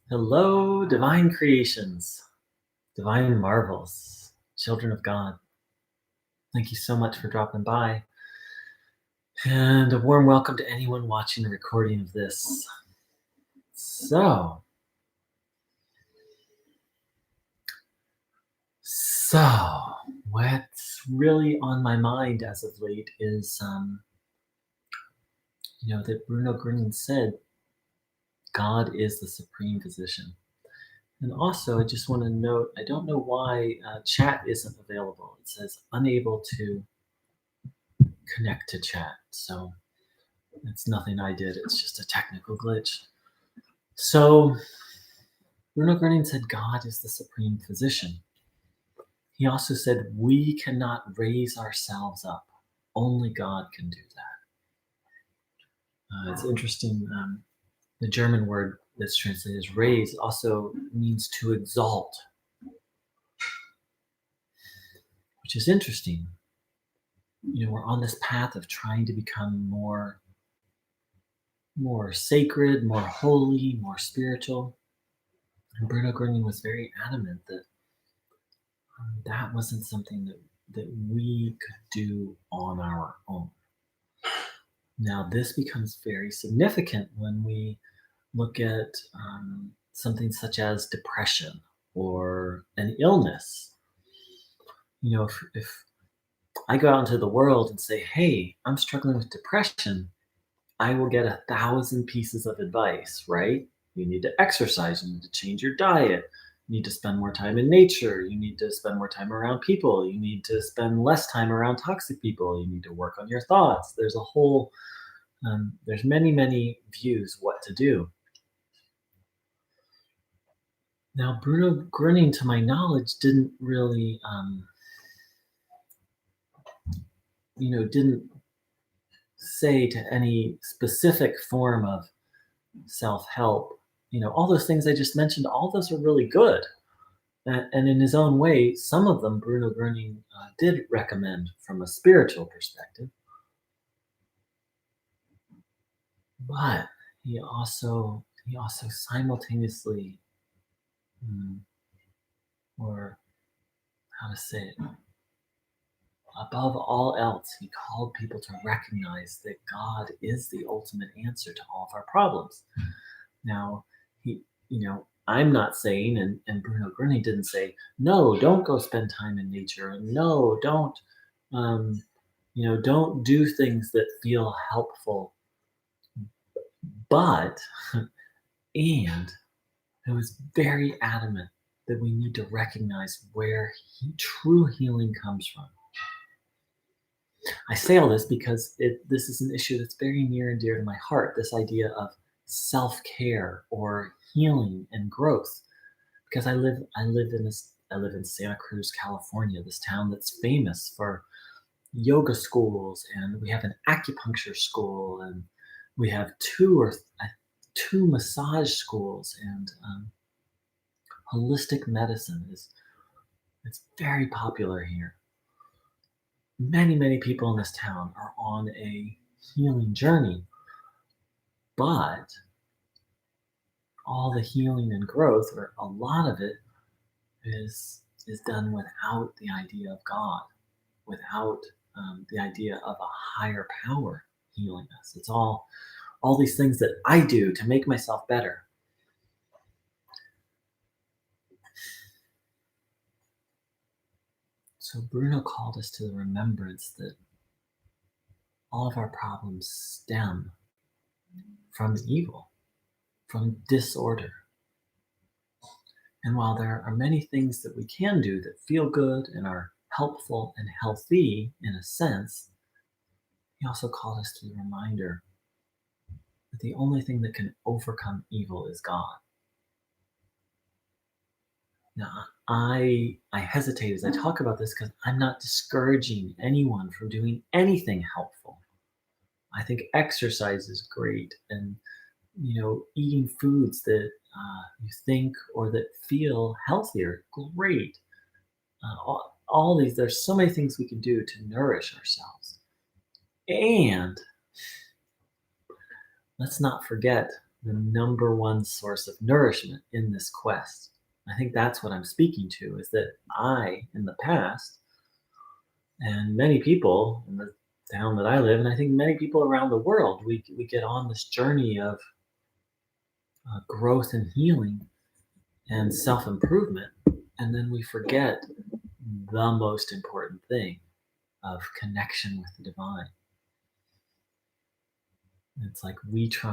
Hello, divine creations, divine marvels, children of God. Thank you so much for dropping by. And a warm welcome to anyone watching the recording of this. So, so, what's really on my mind as of late is, that Bruno Groening said, God is the supreme physician. And also, I just want to note, I don't know why chat isn't available. It says unable to connect to chat. So it's nothing I did. It's just a technical glitch. So Bruno Groening said God is the supreme physician. He also said we cannot raise ourselves up. Only God can do that. It's interesting. The German word that's translated as raise also means to exalt, which is interesting. We're on this path of trying to become more sacred, more holy, more spiritual. And Bruno Groening was very adamant that that wasn't something that we could do on our own. Now, this becomes very significant when we look at something such as depression or an illness. If I go out into the world and say, hey, I'm struggling with depression, I will get 1,000 pieces of advice, right? You need to exercise, you need to change your diet, you need to spend more time in nature, you need to spend more time around people, you need to spend less time around toxic people, you need to work on your thoughts. There's many, many views what to do. Now, Bruno Groening, to my knowledge, didn't really, didn't say to any specific form of self-help. All those things I just mentioned, all those are really good. And in his own way, some of them Bruno Groening did recommend from a spiritual perspective. But he also simultaneously, mm, or how to say it, above all else, he called people to recognize that God is the ultimate answer to all of our problems. Now, I'm not saying, and Bruno Groening didn't say, no, don't go spend time in nature, and no, um, don't do things that feel helpful. But, and it was very adamant that we need to recognize where true healing comes from. I say all this because this is an issue that's very near and dear to my heart. This idea of self-care or healing and growth. Because I live in Santa Cruz, California, this town that's famous for yoga schools, and we have an acupuncture school, and we have two massage schools, and holistic medicine is it's very popular here. Many, many people in this town are on a healing journey, but all the healing and growth, or a lot of it, is done without the idea of God, without the idea of a higher power healing us. It's all these things that I do to make myself better. So Bruno called us to the remembrance that all of our problems stem from evil, from disorder. And while there are many things that we can do that feel good and are helpful and healthy in a sense, he also called us to the reminder that the only thing that can overcome evil is God. Now, I hesitate as I talk about this because I'm not discouraging anyone from doing anything helpful. I think exercise is great, and eating foods that you think or that feel healthier, great. All these, there's so many things we can do to nourish ourselves. And let's not forget the number one source of nourishment in this quest. I think that's what I'm speaking to, is that I, in the past, and many people in the town that I live, and I think many people around the world, we get on this journey of growth and healing and self improvement, and then we forget the most important thing of connection with the divine. It's like we just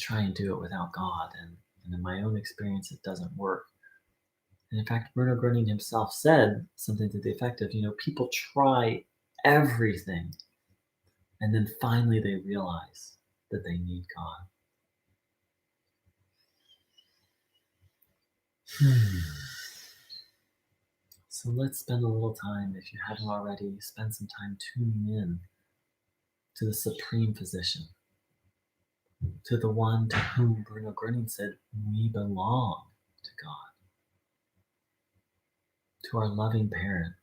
try and do it without God, and in my own experience, it doesn't work. And in fact, Bruno Groening himself said something to the effect of, people try everything, and then finally they realize that they need God. So let's spend a little time, if you haven't already, spend some time tuning in to the Supreme Physician, to the one to whom Bruno Groening said, we belong to God, to our loving parent.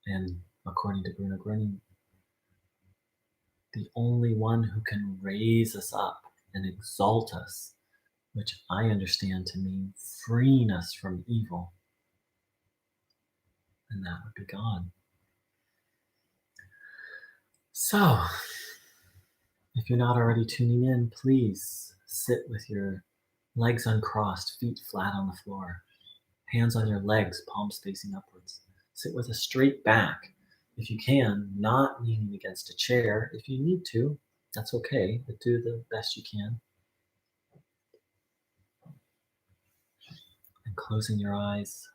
And according to Bruno Groening, the only one who can raise us up and exalt us, which I understand to mean freeing us from evil, and that would be God. So, if you're not already tuning in, please sit with your legs uncrossed, feet flat on the floor, hands on your legs, palms facing upwards. Sit with a straight back. If you can, not leaning against a chair. If you need to, that's okay, but do the best you can. And closing your eyes,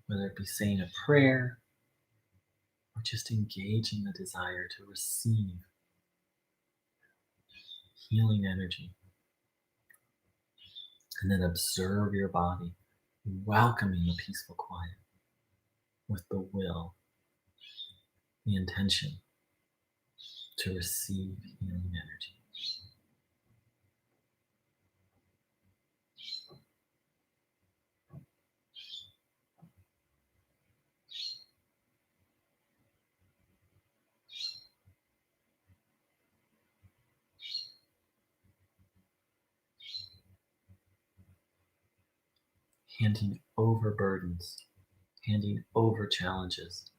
whether it be saying a prayer or just engaging the desire to receive healing energy. And then observe your body, welcoming the peaceful quiet with the will, the intention to receive healing energy. Handing over burdens, handing over challenges.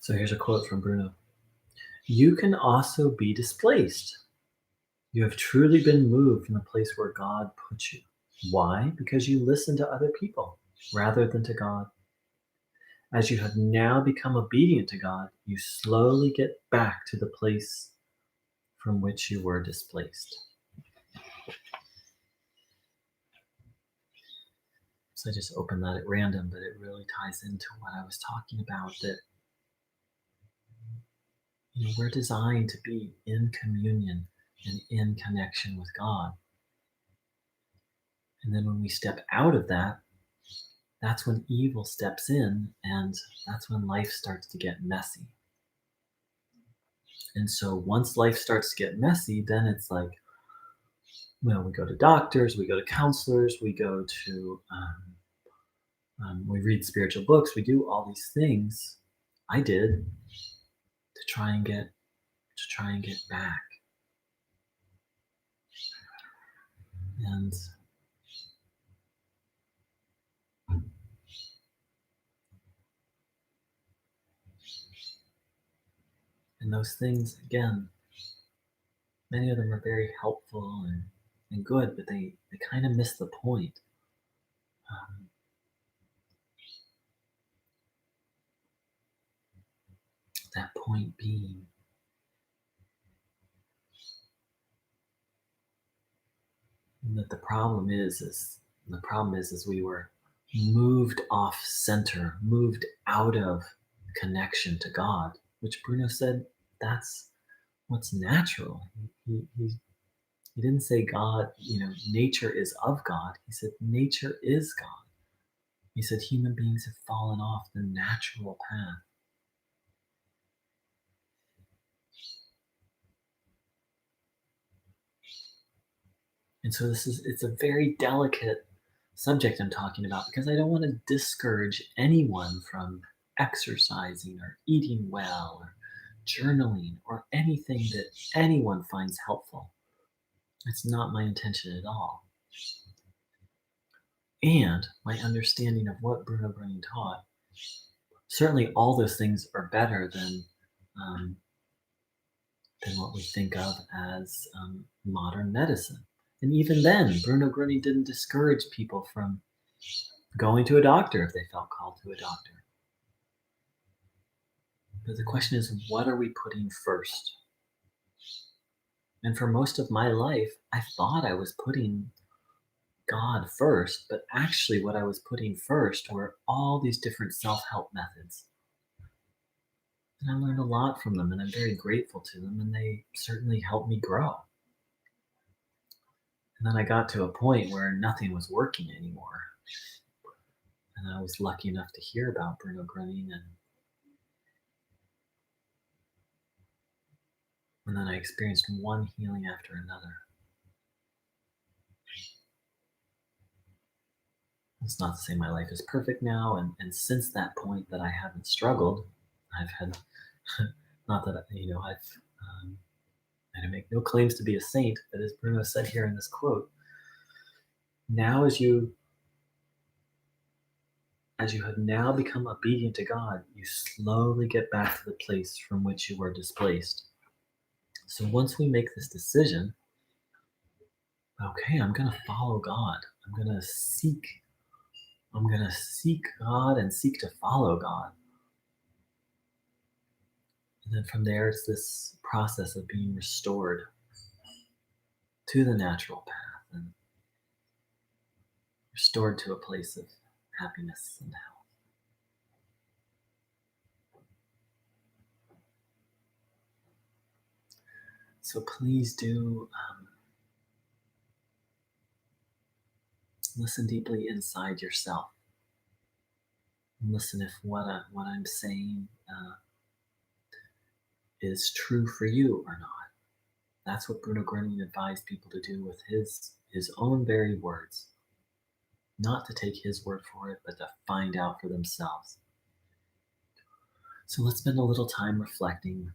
So here's a quote from Bruno. You can also be displaced. You have truly been moved from the place where God put you. Why? Because you listen to other people rather than to God. As you have now become obedient to God, you slowly get back to the place from which you were displaced. So I just opened that at random, but it really ties into what I was talking about, that we're designed to be in communion and in connection with God. And then when we step out of that, that's when evil steps in, and that's when life starts to get messy. And so once life starts to get messy, then it's like, well, we go to doctors, we go to counselors, we go to, we read spiritual books, we do all these things. I did to try and get back. And those things, again, many of them are very helpful and good, but they kind of miss the point. Um, that point being that the problem is we were moved off center, moved out of connection to God, which Bruno said that's what's natural. He didn't say God, nature is of God. He said nature is God. He said human beings have fallen off the natural path. And so it's a very delicate subject I'm talking about, because I don't want to discourage anyone from exercising or eating well or journaling or anything that anyone finds helpful. It's not my intention at all. And my understanding of what Bruno Groening taught, certainly all those things are better um, than what we think of as modern medicine. And even then, Bruno Groening didn't discourage people from going to a doctor if they felt called to a doctor. But the question is, what are we putting first? And for most of my life, I thought I was putting God first, but actually, what I was putting first were all these different self help methods. And I learned a lot from them, and I'm very grateful to them, and they certainly helped me grow. And then I got to a point where nothing was working anymore. And I was lucky enough to hear about Bruno Groening, and then I experienced one healing after another. It's not to say my life is perfect now, and since that point that I haven't struggled, I've had, not that, um, I make no claims to be a saint, but as Bruno said here in this quote, now as you have now become obedient to God, you slowly get back to the place from which you were displaced. So once we make this decision, okay, I'm going to follow God. I'm going to seek God and seek to follow God. And then from there, it's this process of being restored to the natural path and restored to a place of happiness and health. So please do listen deeply inside yourself. And listen if what I'm saying is true for you or not. That's what Bruno Groening advised people to do with his own very words. Not to take his word for it, but to find out for themselves. So let's spend a little time reflecting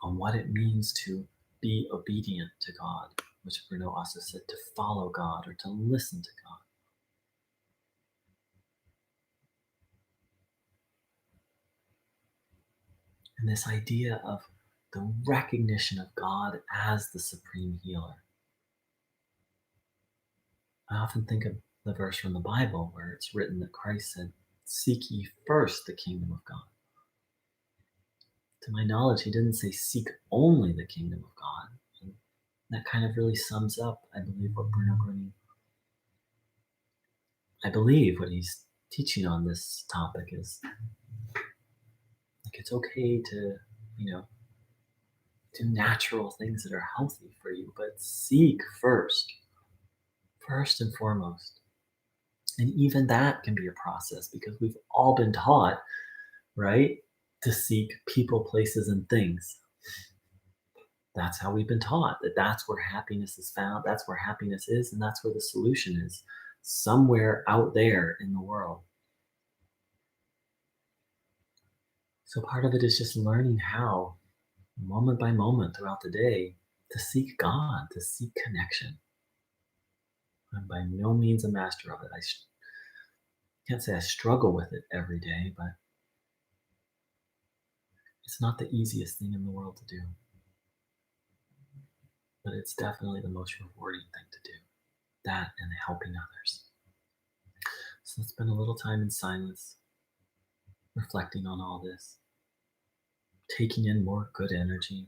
on what it means to be obedient to God, which Bruno also said to follow God or to listen to God. And this idea of the recognition of God as the supreme healer. I often think of the verse from the Bible where it's written that Christ said, "Seek ye first the kingdom of God." To my knowledge, he didn't say seek only the kingdom of God. And that kind of really sums up, I believe, what Bruno Groening, I believe what he's teaching on this topic is like it's okay to, you know, do natural things that are healthy for you, but seek first and foremost. And even that can be a process because we've all been taught, right, to seek people, places, and things. That's how we've been taught that that's where happiness is found, that's where happiness is, and that's where the solution is somewhere out there in the world. So part of it is just learning how, moment by moment throughout the day, to seek God, to seek connection. I'm by no means a master of it. Can't say I struggle with it every day, but it's not the easiest thing in the world to do. But it's definitely the most rewarding thing to do. That and helping others. So let's spend a little time in silence, reflecting on all this, taking in more good energy.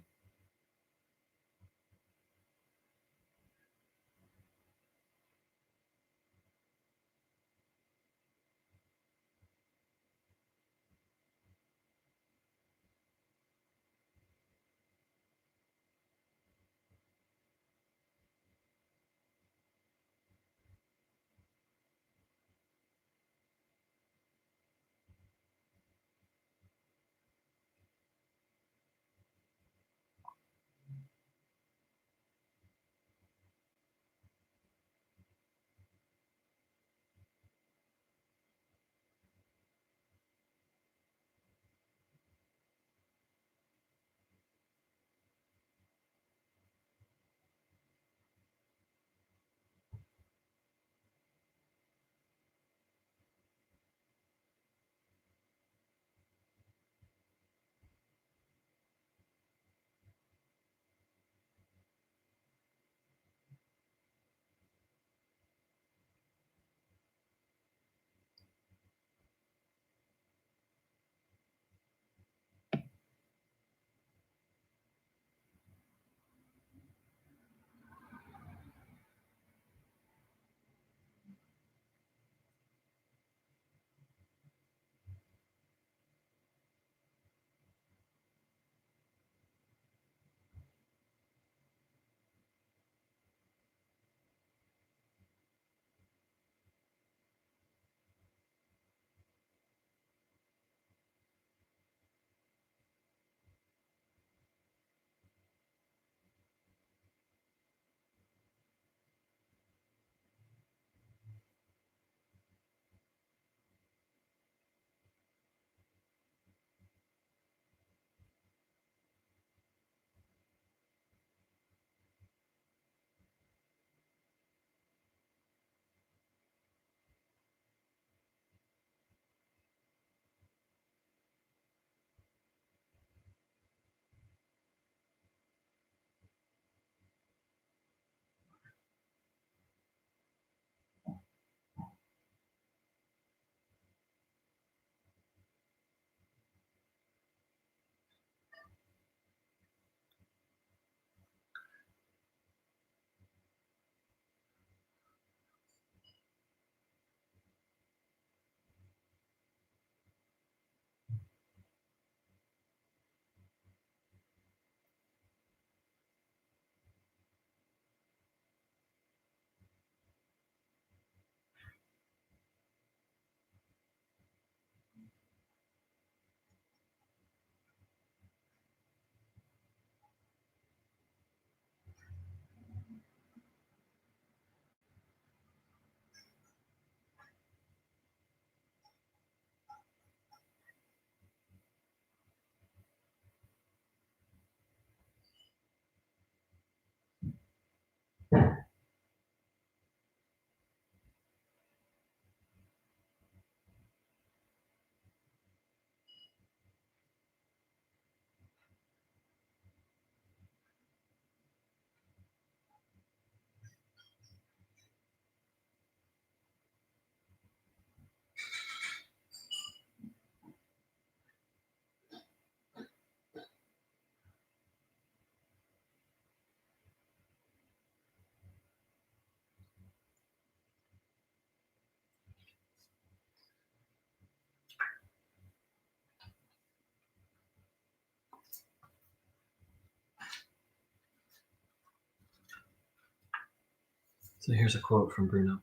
So here's a quote from Bruno.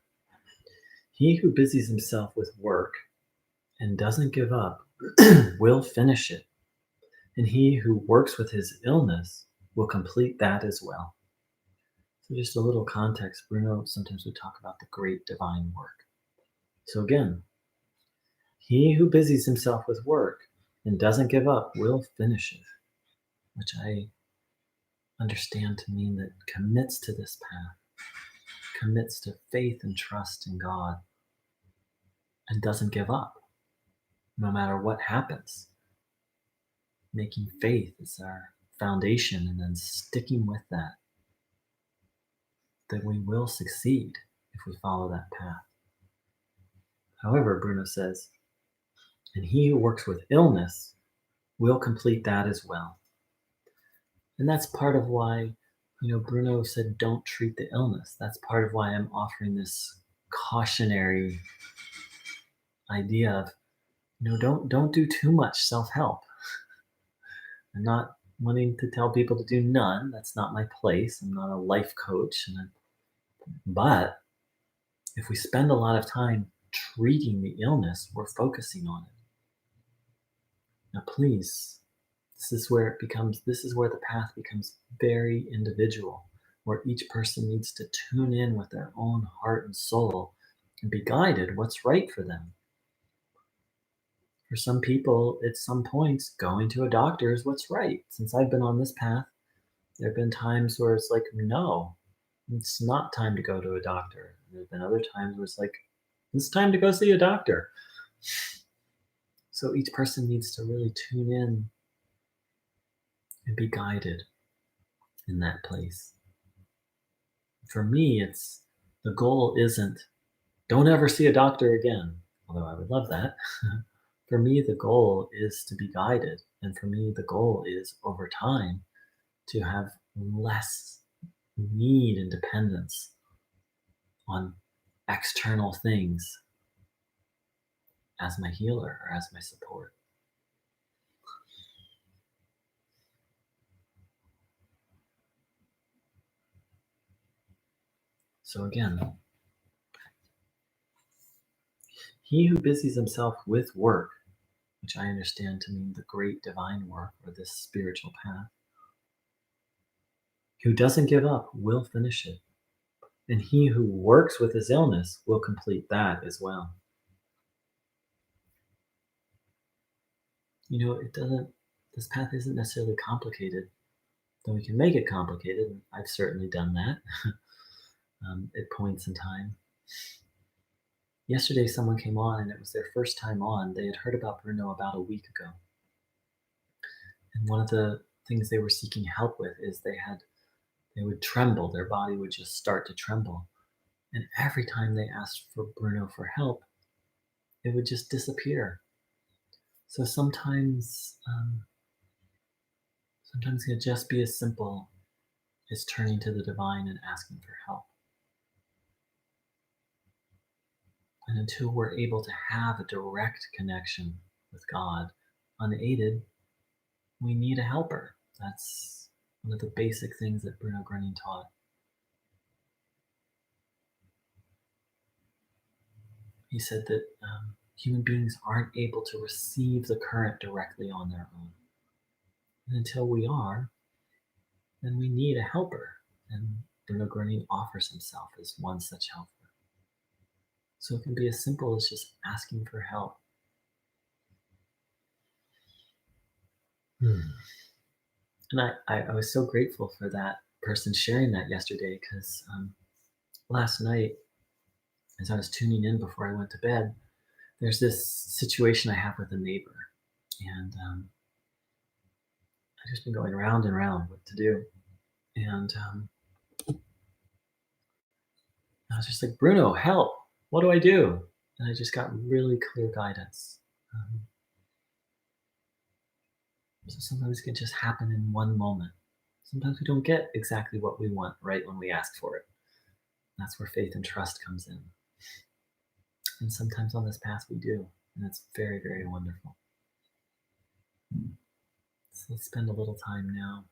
He who busies himself with work and doesn't give up will finish it, and he who works with his illness will complete that as well. So just a little context, Bruno sometimes would talk about the great divine work. So again, he who busies himself with work and doesn't give up will finish it, which I understand to mean that commits to this path, commits to faith and trust in God, and doesn't give up no matter what happens. Making faith is our foundation and then sticking with that we will succeed if we follow that path. However, Bruno says, and he who works with illness will complete that as well. And that's part of why, Bruno said, don't treat the illness. That's part of why I'm offering this cautionary idea of, don't do too much self-help. I'm not wanting to tell people to do none. That's not my place. I'm not a life coach. But if we spend a lot of time treating the illness, we're focusing on it. Now, please, this is where the path becomes very individual, where each person needs to tune in with their own heart and soul and be guided what's right for them. For some people, at some points, going to a doctor is what's right. Since I've been on this path, there have been times where it's like, no, it's not time to go to a doctor. There have been other times where it's like, it's time to go see a doctor. So each person needs to really tune in and be guided in that place. For me, the goal isn't don't ever see a doctor again, although I would love that. For me, the goal is to be guided. And for me, the goal is over time to have less need and dependence on external things as my healer or as my support. So again, he who busies himself with work, which I understand to mean the great divine work or this spiritual path, who doesn't give up will finish it. And he who works with his illness will complete that as well. This path isn't necessarily complicated, though we can make it complicated. And I've certainly done that at points in time. Yesterday, someone came on and it was their first time on. They had heard about Bruno about a week ago. And one of the things they were seeking help with is they would tremble. Their body would just start to tremble. And every time they asked for Bruno for help, it would just disappear. So sometimes it can just be as simple as turning to the divine and asking for help. And until we're able to have a direct connection with God, unaided, we need a helper. That's one of the basic things that Bruno Groening taught. He said that human beings aren't able to receive the current directly on their own. And until we are, then we need a helper. And Bruno Groening offers himself as one such helper. So it can be as simple as just asking for help. And I was so grateful for that person sharing that yesterday because last night, as I was tuning in before I went to bed, there's this situation I have with a neighbor. And I've just been going round and round what to do. And I was just like, Bruno, help. What do I do? And I just got really clear guidance. So sometimes it can just happen in one moment. Sometimes we don't get exactly what we want right when we ask for it. That's where faith and trust comes in. And sometimes on this path we do. And it's very, very wonderful. So let's spend a little time now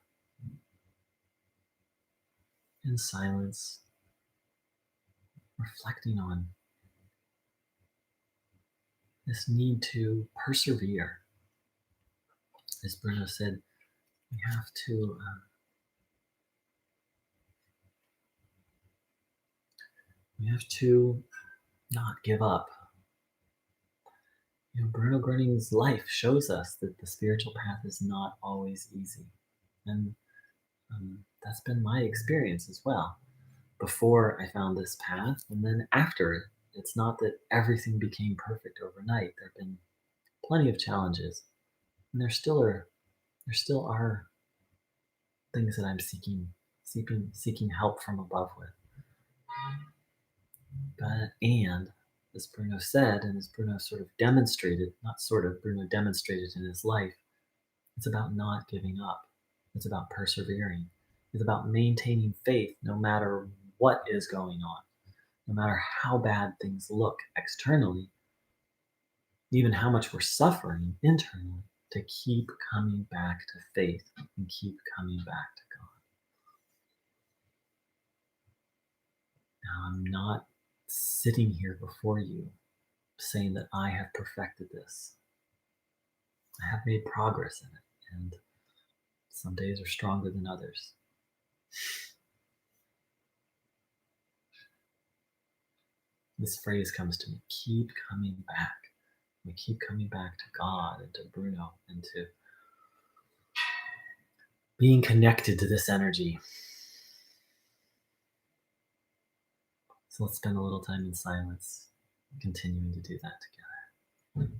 in silence, reflecting on this need to persevere. As Bruno said, we have to we have to not give up. Bruno Groening's life shows us that the spiritual path is not always easy, and that's been my experience as well. Before I found this path, and then after it, it's not that everything became perfect overnight. There have been plenty of challenges, and there still are things that I'm seeking help from above with. But and as Bruno said, and as Bruno sort of demonstrated, not sort of, Bruno demonstrated in his life, it's about not giving up. It's about persevering. It's about maintaining faith no matter what is going on, no matter how bad things look externally, even how much we're suffering internally, to keep coming back to faith and keep coming back to God. Now, I'm not sitting here before you saying that I have perfected this. I have made progress in it, and some days are stronger than others. This phrase comes to me, keep coming back. We keep coming back to God and to Bruno and to being connected to this energy. So let's spend a little time in silence, continuing to do that together.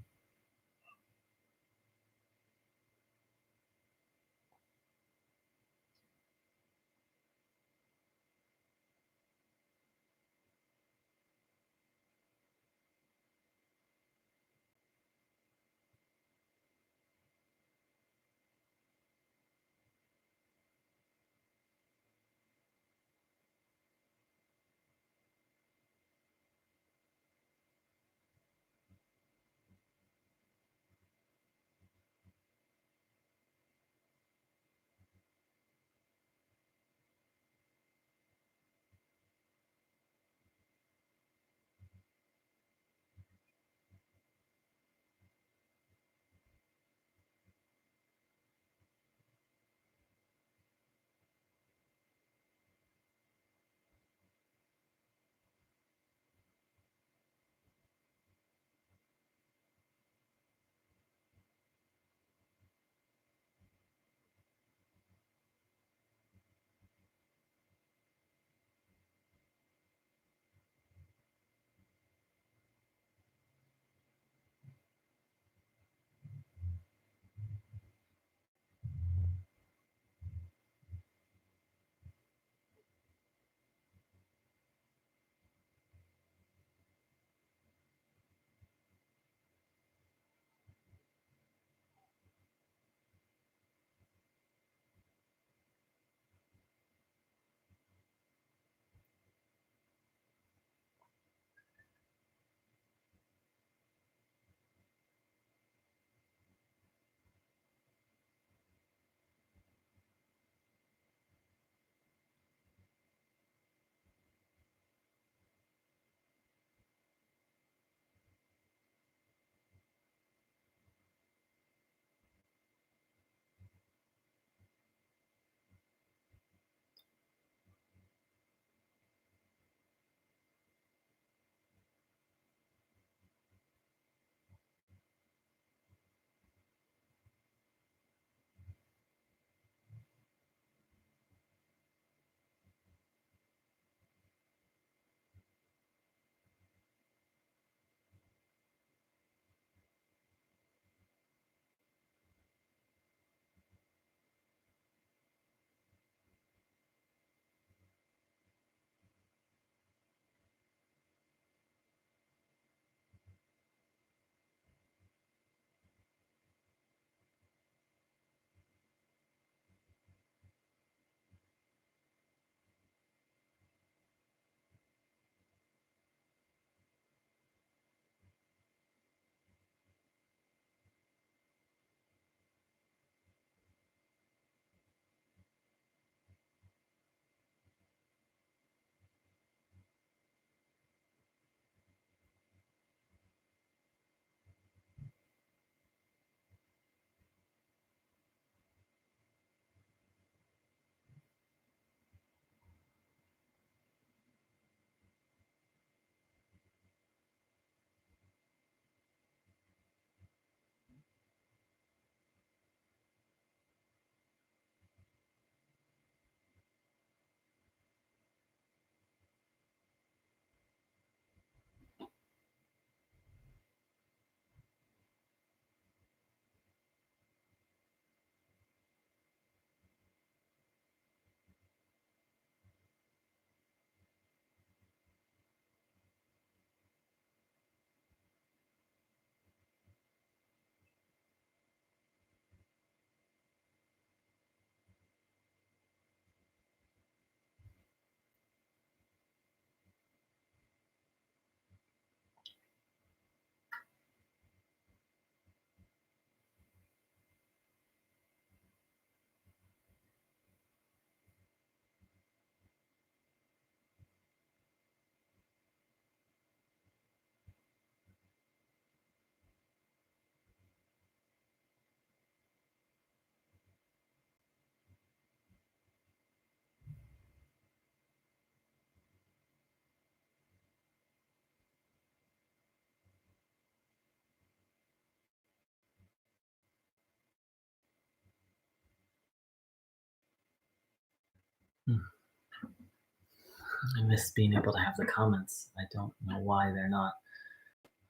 I miss being able to have the comments. I don't know why they're not.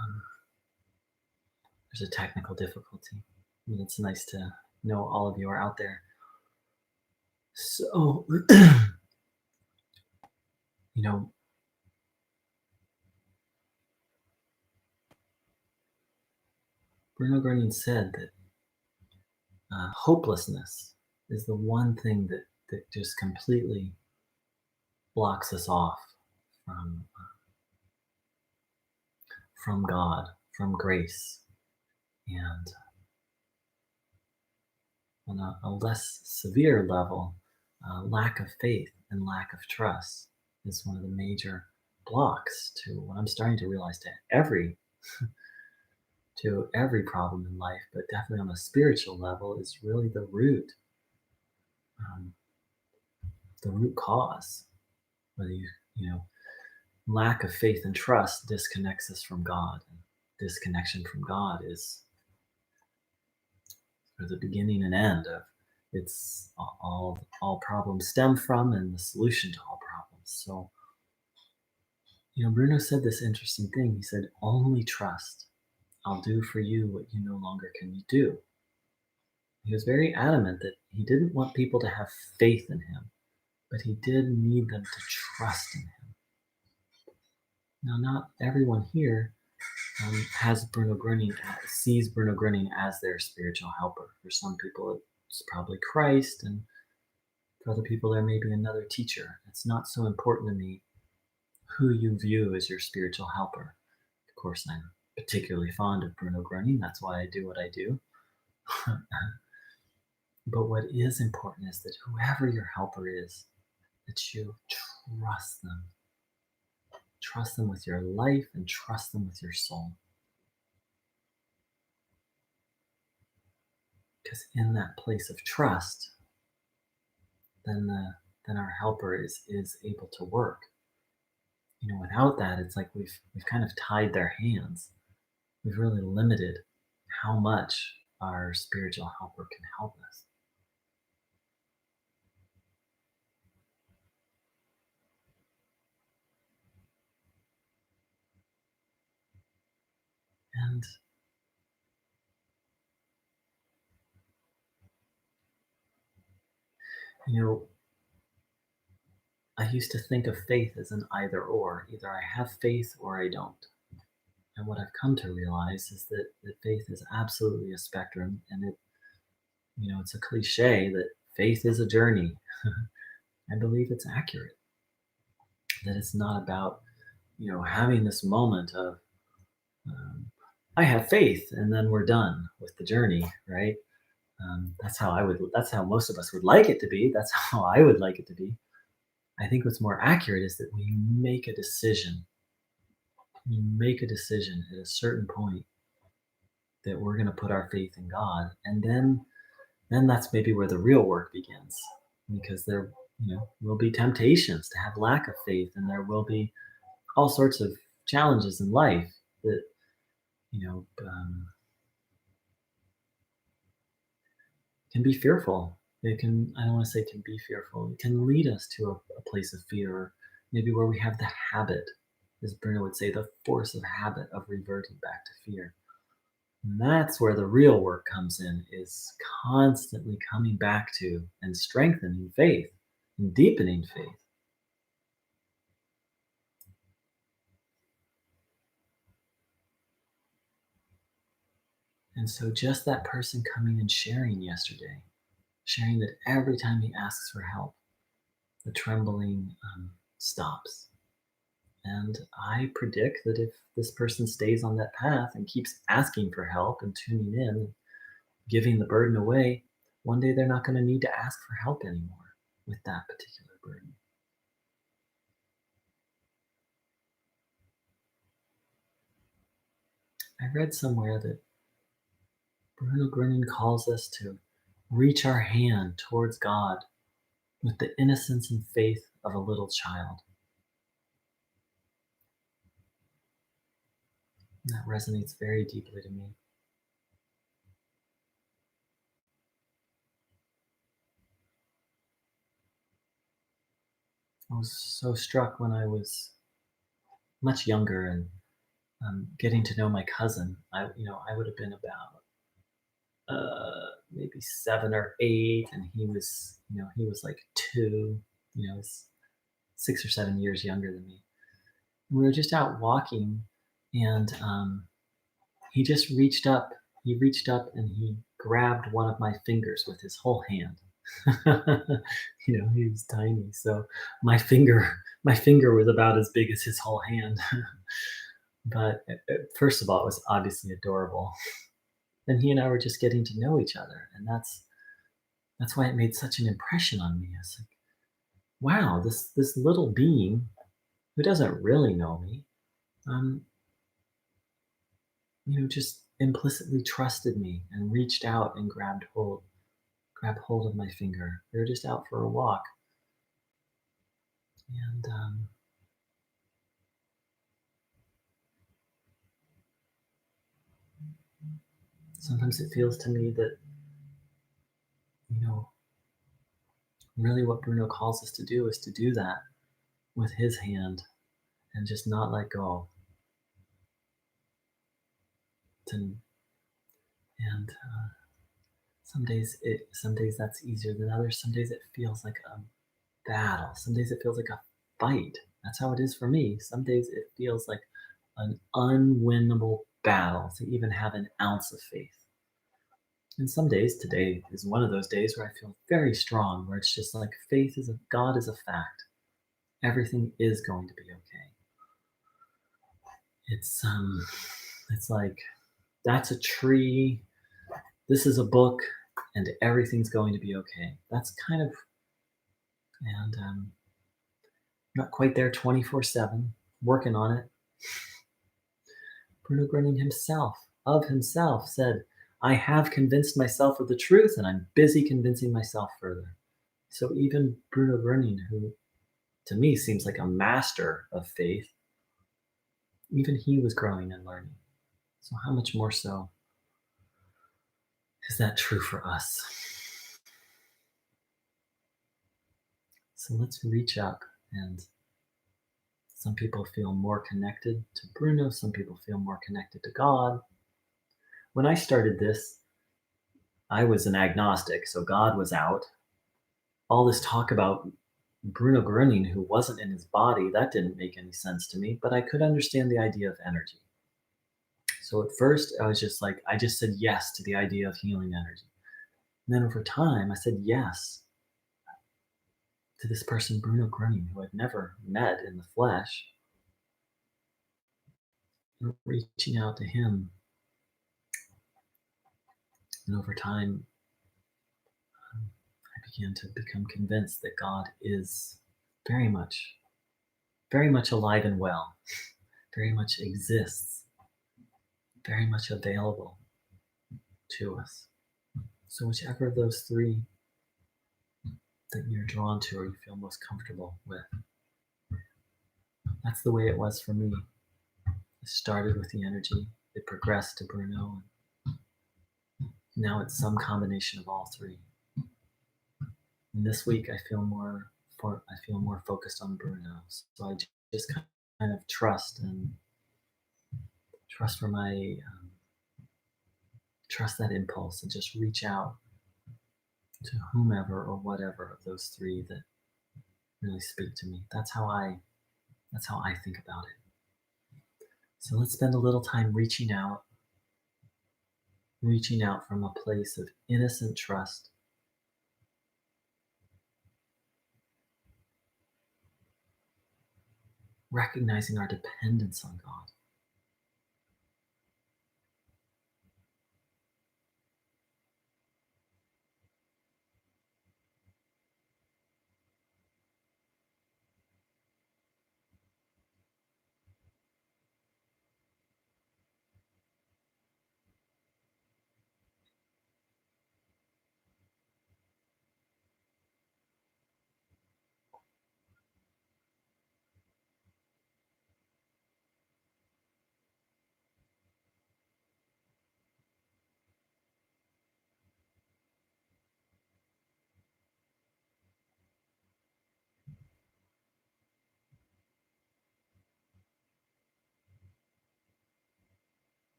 Um, there's a technical difficulty. And it's nice to know all of you are out there. So, you know, Bruno Groening said that hopelessness is the one thing that just completely blocks us off from from God, from grace, and on a less severe level, lack of faith and lack of trust is one of the major blocks to what I'm starting to realize to every problem in life, but definitely on a spiritual level is really um, the root cause. Whether you know lack of faith and trust disconnects us from God. And disconnection from God is sort of the beginning and end of it's all problems stem from and the solution to all problems. So, Bruno said this interesting thing. He said, "Only trust. I'll do for you what you no longer can do." He was very adamant that he didn't want people to have faith in him, but he did need them to trust in him. Now, not everyone here has Bruno Groening sees Bruno Groening as their spiritual helper. For some people, it's probably Christ, and for other people, there may be another teacher. It's not so important to me who you view as your spiritual helper. Of course, I'm particularly fond of Bruno Groening. That's why I do what I do. But what is important is that whoever your helper is, that you trust them. Trust them with your life and trust them with your soul. Because in that place of trust, then then our helper is able to work. Without that, it's like we've kind of tied their hands. We've really limited how much our spiritual helper can help us. And you know, I used to think of faith as an either or. Either I have faith or I don't. And what I've come to realize is that faith is absolutely a spectrum, and it's a cliche that faith is a journey. I believe it's accurate. That it's not about having this moment of um, I have faith, and then we're done with the journey, right? That's how I would. That's how most of us would like it to be. That's how I would like it to be. I think what's more accurate is that we make a decision. We make a decision at a certain point that we're going to put our faith in God, and then that's maybe where the real work begins, because there will be temptations to have lack of faith, and there will be all sorts of challenges in life that you know um, can be fearful. It can, I don't want to say can be fearful. It can lead us to a place of fear, or maybe where we have the habit, as Bruno would say, the force of habit of reverting back to fear. And that's where the real work comes in, is constantly coming back to and strengthening faith and deepening faith. And so just that person coming and sharing yesterday, sharing that every time he asks for help, the trembling stops. And I predict that if this person stays on that path and keeps asking for help and tuning in, giving the burden away, one day they're not going to need to ask for help anymore with that particular burden. I read somewhere that Bruno Groening calls us to reach our hand towards God with the innocence and faith of a little child. And that resonates very deeply to me. I was so struck when I was much younger and getting to know my cousin. I would have been about maybe 7 or 8, and he was like 2. He's 6 or 7 years younger than me. We were just out walking, and he just reached up. He reached up and he grabbed one of my fingers with his whole hand. He was tiny, so my finger, my finger was about as big as his whole hand. But first of all, it was obviously adorable. And he and I were just getting to know each other, and that's why it made such an impression on me. It's like, wow, this little being who doesn't really know me, um, just implicitly trusted me and reached out and grabbed hold of my finger. We were just out for a walk, and sometimes it feels to me that you know really what Bruno calls us to do is to do that with his hand and just not let go. To, and some days that's easier than others. Some days it feels like a battle. Some days it feels like a fight. That's how it is for me. Some days it feels like an unwinnable battle to even have an ounce of faith. And some days, today is one of those days where I feel very strong, where it's just like faith is a God is a fact. Everything is going to be okay. It's it's like that's a tree, this is a book, and everything's going to be okay. That's kind of, and not quite there 24/7, working on it. Bruno Groening himself, of himself, said, I have convinced myself of the truth and I'm busy convincing myself further. So even Bruno Groening, who to me seems like a master of faith, even he was growing and learning. So how much more so is that true for us? So let's reach up, and some people feel more connected to Bruno, some people feel more connected to God. When I started this, I was an agnostic, so God was out. All this talk about Bruno Groening, who wasn't in his body, that didn't make any sense to me, but I could understand the idea of energy. So at first, I was just like, I just said yes to the idea of healing energy. And then over time, I said yes to this person, Bruno Groening, who I'd never met in the flesh, and reaching out to him. And over time, I began to become convinced that God is very much, very much alive and well, very much exists, very much available to us. So, whichever of those three that you're drawn to or you feel most comfortable with, that's the way it was for me. It started with the energy, it progressed to Bruno, and now it's some combination of all three. And this week, I feel more focused on Bruno. So I just kind of trust for my trust that impulse and just reach out to whomever or whatever of those three that really speak to me. That's how I think about it. So let's spend a little time reaching out from a place of innocent trust, recognizing our dependence on God.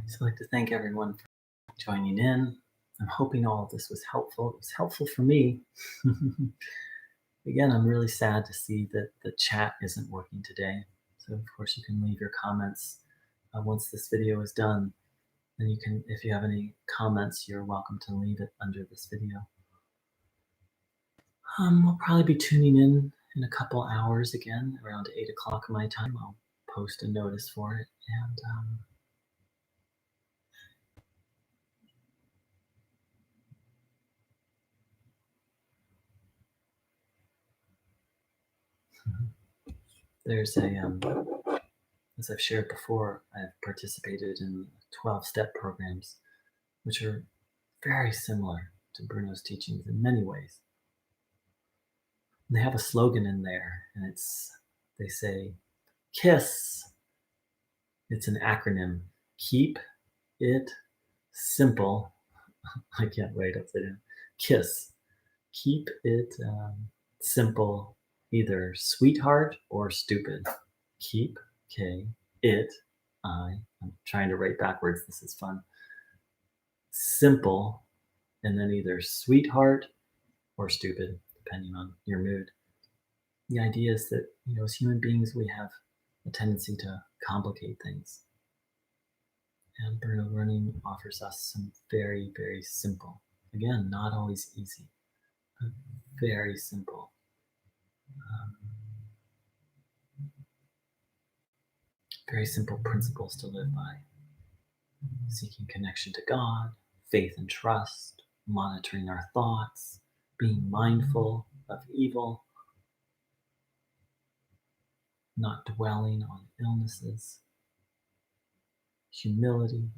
So I'd like to thank everyone for joining in. I'm hoping all of this was helpful. It was helpful for me. Again, I'm really sad to see that the chat isn't working today. So, of course, you can leave your comments once this video is done. Then you can, if you have any comments, you're welcome to leave it under this video. We'll probably be tuning in a couple hours again, around 8 o'clock my time. I'll post a notice for it. And there's a, as I've shared before, I've participated in 12-step programs, which are very similar to Bruno's teachings in many ways. And they have a slogan in there, and they say, KISS. It's an acronym. Keep it simple. I can't wait upside down. KISS. Keep it simple, either sweetheart or stupid. Keep it. I'm trying to write backwards. This is fun. Simple, and then either sweetheart or stupid, depending on your mood. The idea is that, as human beings, we have a tendency to complicate things. And Bruno Groening offers us some very, very simple, again, not always easy, but very simple, um, very simple principles to live by. Seeking connection to God, faith and trust, monitoring our thoughts, being mindful of evil, not dwelling on illnesses, humility,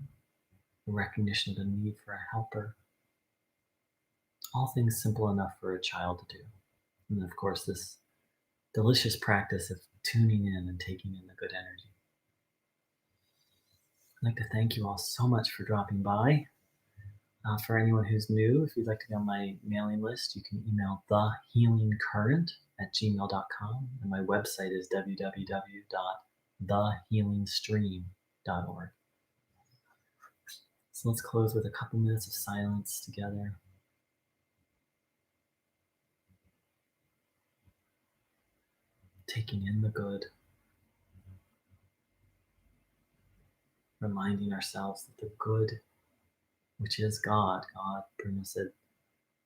the recognition of the need for a helper. All things simple enough for a child to do. And of course, this delicious practice of tuning in and taking in the good energy. I'd like to thank you all so much for dropping by. For anyone who's new, if you'd like to be on my mailing list, you can email thehealingcurrent@gmail.com. And my website is www.thehealingstream.org. So let's close with a couple minutes of silence together. Taking in the good. Reminding ourselves that the good, which is God, Bruno said,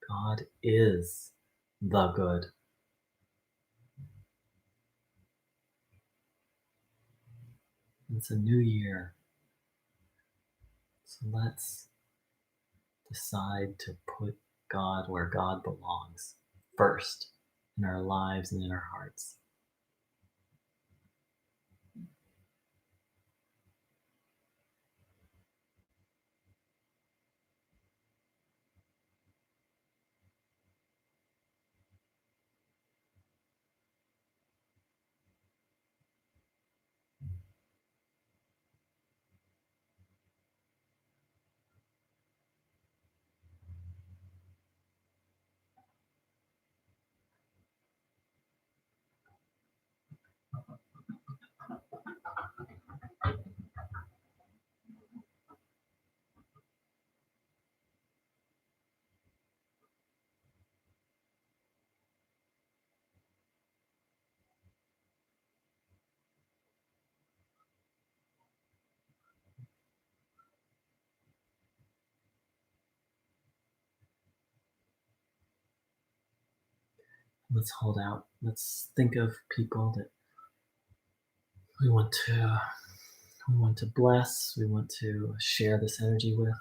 God is the good. It's a new year. So let's decide to put God where God belongs first in our lives and in our hearts. Let's hold out. Let's think of people that we want to bless, we want to share this energy with.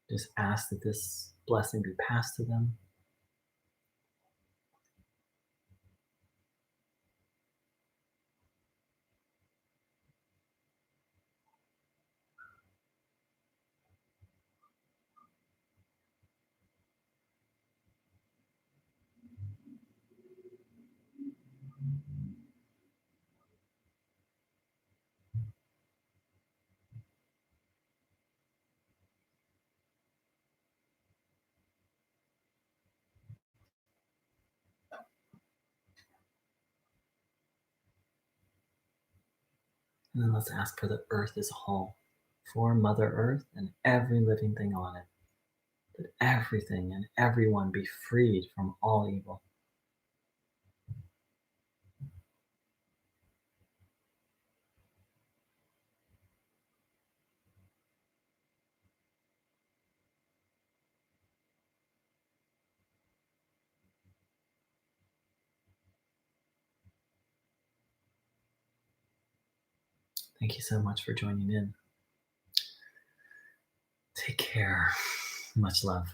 Just ask that this blessing be passed to them. And then let's ask for the earth as a whole, for Mother Earth and every living thing on it, that everything and everyone be freed from all evil. Thank you so much for joining in. Take care. Much love.